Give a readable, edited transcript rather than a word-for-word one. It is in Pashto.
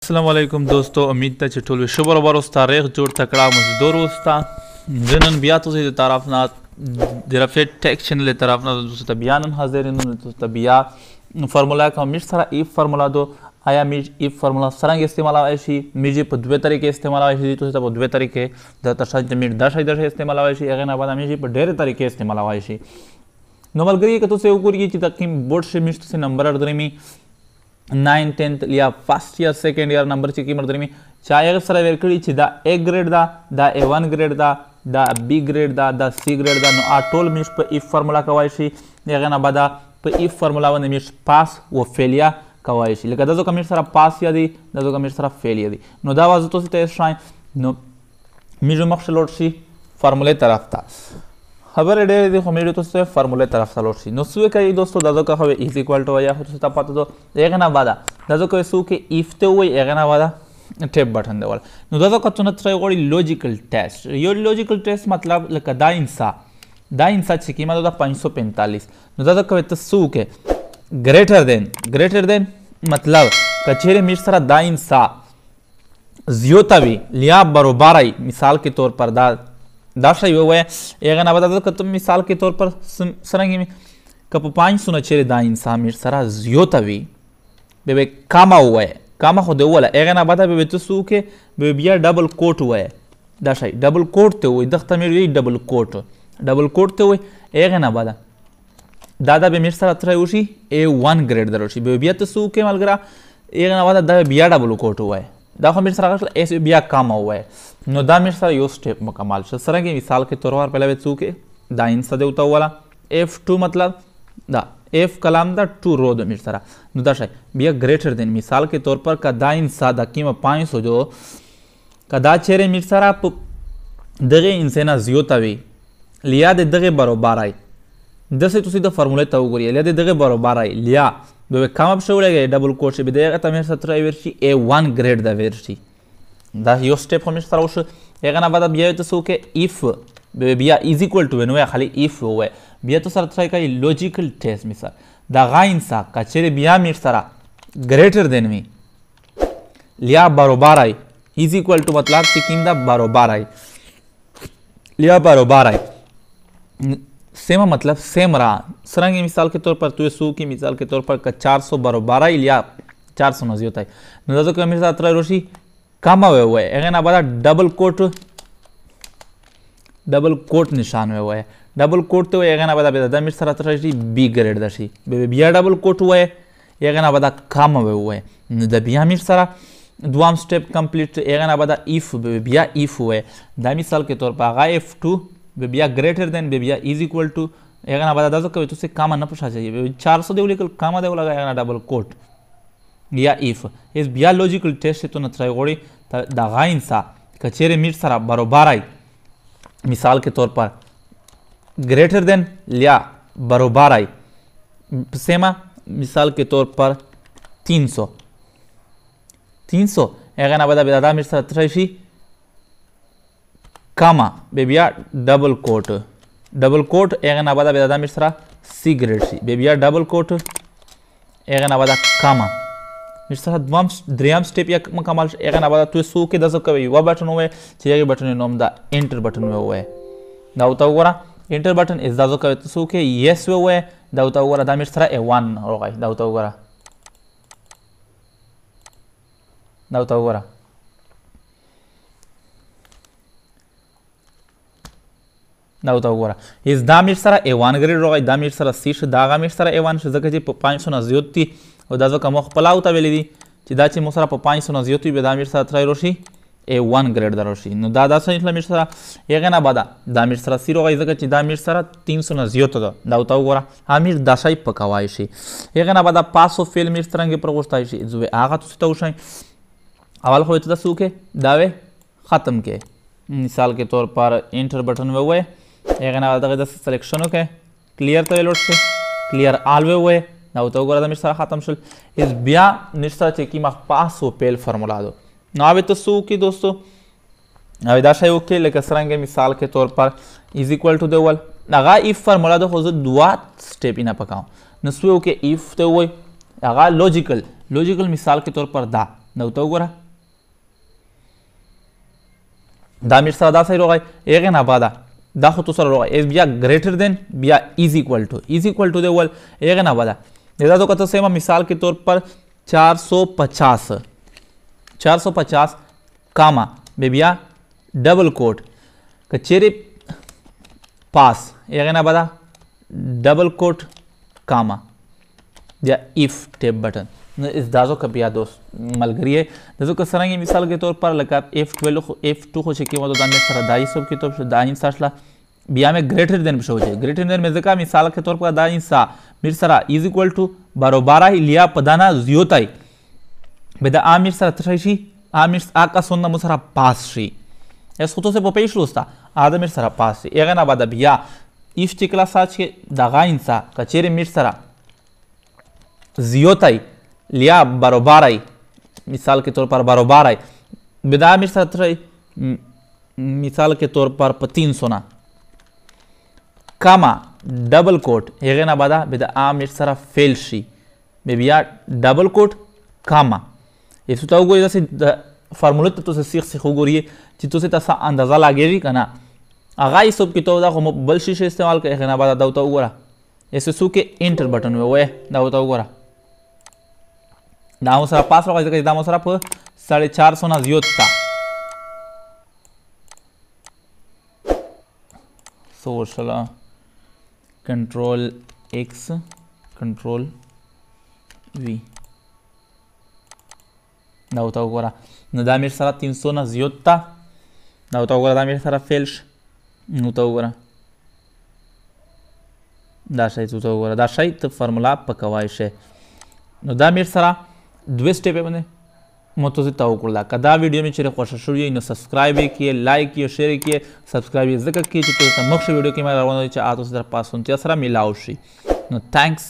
अस्सलामुअलैकुम दोस्तों, उम्मीद ته چې ټول شو برابر اوس تاریخ جوړ تکړه مزدور اوستا جنن بیا تو سے طرف نه درفت ټیکشن له طرف نه دوست بیان حاضرین دوست بیا فرمولا کا مش سره ایف فرمولا دو آیا میج ایف فرمولا څنګه استعمال شي میج په دوه طریقې استعمال شي تو په دوه طریقې د تشاد میج 10 استعمال شي هغه نه بعد میج په ډېر طریقې استعمال شي نو ملګری که تاسو وګورئ چې تقیم بورډ شي میج تاسو نمبر درمي 9 10th یا فرست ایئر سیکنډ ایئر نمبر چې کوم درمي چا سره ورکړي چې دا A ګریډ دا A1 ګریډ دا B ګریډ دا C ګریډ نو ټول میش په ایف فارمولا کوي شي هغه نه بعد په ایف فارمولا باندې میش پاس او فیلیا کوي شي لکه دا کوم سره پاس یا دی دا کوم سره فیلیا دی نو دا وازه تاسو ته شای نو میجو مخ لوټ شي فارموله طرف ته خبر ډېر دی خو مې تاسو فارموله طرف ته لوټ شي نو سو کوي دوستو دا ځکه خو ایز ایکوال ټو یا تاسو ته پته دو هغه نه بعد دا ځکه سو کې ایف ته وای هغه نه بعد ټیپ بٹن دی ول نو دا ځکه ته تر غوړي لوجیکل ټیسټ یو لوجیکل ټیسټ مطلب لکه دا انسا چې کیمه دا 545 نو دا ځکه ته سو کې ګریټر دین مطلب کچېره میر سره دا انسا زیوتوي لیا برابرای مثال کے طور پر دا شی وای هغه نه بعد که مثال کے طور پر سرنګ کپ 500 نه چیرې دا انسان میر سره زیوتوي به کاما وای کاما خو دی ولا هغه نه بعد به تاسو کې به بیا ډبل کوټ وای دا شی ډبل کوټ ته وای دغه میر وی ډبل کوټ ته وای هغه نه بعد دا به میر سره تر وشي A1 ګریډ دروشي به بیا تاسو کې ملګرا هغه نه بعد دا بیا ډبل کوټ وای دا خو میر سره ایس بیا کاما وای نو دا میر سره یو سټیپ مکمل شو سره کې مثال کے طور پر پہلے وڅو کې دا انسا دیوتا والا F2 مطلب دا F کلام دا 2 رو د میر سره نو دا شي بیا ګریټر دین مثال کے طور پر کا دا انسا دا قیمه 500 جو کدا چیرې میر سره دغه انسان زیوتوي لیا دغه برابر آی دسه تاسو د فارموله ته وګورئ لیا دغه برابر آی لیا به کم اپ شو لګي ډبل کوټ شي به دغه ته میر سره ورشي A1 ګریډ دا ورشي دا یو سټیپ هم سره وشو هغه نه بعد بیا تاسو کې ایف بیا از ایکوال ټو نو خالي ایف وای بیا تاسو سره ترای کوي لوجیکل ټیسټ مثال دا غاینسا کچره بیا میر سره ګریټر دین می لیا برابر آی از ایکوال ټو مطلب چې کیم دا برابر آی لیا برابر آی سیم مطلب سیم را سرنګ مثال کے طور پر تو سو کی مثال کے طور پر 400 برابر آی لیا 400 نزی ہوتا ہے نو دا کو میر سره ترای روشي کاما وای هغه نه بعد ډبل کوټ نشان وای ډبل کوټ ته هغه نه بعد د میر سره تر شي بی ګریډ دشي بیا ډبل کوټ وای هغه نه بعد کاما وای نو د بیا میر سره دوام سټیپ کمپلیټ هغه نه بعد ایف بیا ایف وای دا مثال کے طور پر هغه F2 بیا ګریټر دین بیا از ایکوال ټو هغه نه بعد دا کوي تاسو کاما نه پوښا چاهیے 400 دی لیکل کاما دی لگا هغه ډبل کوټ یا ایف اس بیا لوجیکل ټیسټ ته نه ترای غوړي دا غاینسا کچېره میر سره برابر آی مثال کے طور پر گریٹر دین لیا برابر آئی سیما مثال کے طور پر 300 هغه نه بعد دا میر سره تر شي کاما بیا ډبل کوټ هغه نه بعد دا میر سره سی ګریډ شي بیا ډبل کوټ هغه نه بعد کاما میر سره دریم سټیپ یا مکمل هغه نه بعد تو سو کې داسو کوي و بٹن وای چې هغه بٹن نوم دا انټر بٹن وای دا وتا وګوره انټر بٹن از داسو کوي تاسو کې یس وای دا وتا وګوره دا میر سره A1 راغی دا وتا وګوره از دا میر سره A1 ګریډ راغی دا میر سره C ش دا میر سره A1 ش ځکه چې په 500 نه زیات دي او دا ځکه مخ پلاو ته ویلې دي چې دا چې مو سره په 500 نه زیات وي به دا میر سره ترای روشي A1 ګریډ دروشي نو دا څنګه میر سره هغه نه بعد دا میر سره سی راغی ځکه چې دا میر سره 300 نه زیات ده دا وتا وګوره امیر دا شی پکوای شي هغه نه بعد پاسو فیل میر څنګه پر غوښتای شي زوی هغه تاسو ته وشي اول خو ته تاسو کې دا وې ختم کې مثال کے طور پر انټر بٹن وې هغه نه دغه د سلیکشن وکړه کلیر ته لوټ شي کلیر آل وې دا وتا وګوره دا میر سره ختم شول اس بیا نشته چې کی مخ پاسو پیل فارمولا دو نو اوی تاسو کې دوستو اوی دا شی وکړه لکه څنګه مثال کے طور پر از ایکوال ټو دیول هغه ایف فارمولا د خو زه دوا سټیپ نه پکاو نو سو کې ایف ته وای هغه لوجیکل مثال کے طور پر دا دا ورته وګوره دا امیر سره دا صحیح راغی هغې نه بعده دا خو تو سره راغی بیا ګریټر دین بیا از اکول ټو دی ول هغې نه بعده دا تو کته سیمه مثال کے طور پر 450 کاما بیا ډبل کوټ که چیرې پاس هغې نه بعده ډبل کوټ کاما یا ایف ټیپ بٹن دا زو که بیا دوست ملګری یې د زو که څرنګې مثال کے طور پر لکه F2 خو چې کېږي دا مې سره دا حساب کتاب شو دا این ساشله بیا مې ګریټر دین شو چې ګریټر دین مې ځکه مثال کے طور پر دا این سا میر سره از اکول ټو برابر لیا پدانا زیوتای به دا امیر سره تشای شي امیر آکا سونه مو سره پاس شي اس خو ته په پیښ لوستا ادم میر سره پاس شي هغه نه بعد بیا ایف چې کلا ساچ کې دغه انسا کچېره میر سره زیوتای لیا برابرای مثال کے طور پر برابرای بدا میر سره تشای مثال کے طور پر په 300 نه کاما ډبل کوټ هغه نه بعد بدا امیر سره فیل شي بیا ډبل کوټ کاما ایسو تا وګورئ داسې فارموله ته تاسو سیخ وګورئ چې تاسو ته اندازه لګېږي که نه هغه حساب کتاب دا خو بل شي استعمال کوي هغې نه بعد دا ورته وګوره ایسو څو کې انټر بټن ووایه دا ورته وګوره دا مو سره پاس راغلی ځکه چې دا مو سره په 450 نه زیات تا سوشله کنټرول ایکس کنټرول وی دا ورته وګوره نو دا میر سره 300 نه زیات تا دا ورته وګوره دا میر سره فیل ش نو ته وګوره دا شی ته وګوره دا شی ته فارمولا پکوای شي نو دا میر سره دوه سټیپ باندې متوزی ته وکړه که دا ویډیو مې چیرې خوښه شوې نو سبسکرایب یې کړئ لایک یې شیر یې کړئ سبسکرایب یې ځکه کړئ چې تاسو ته مخکې ویډیو کې مې روانه چې تاسو سره په اسانتیا سره میلاو شي نو تھینکس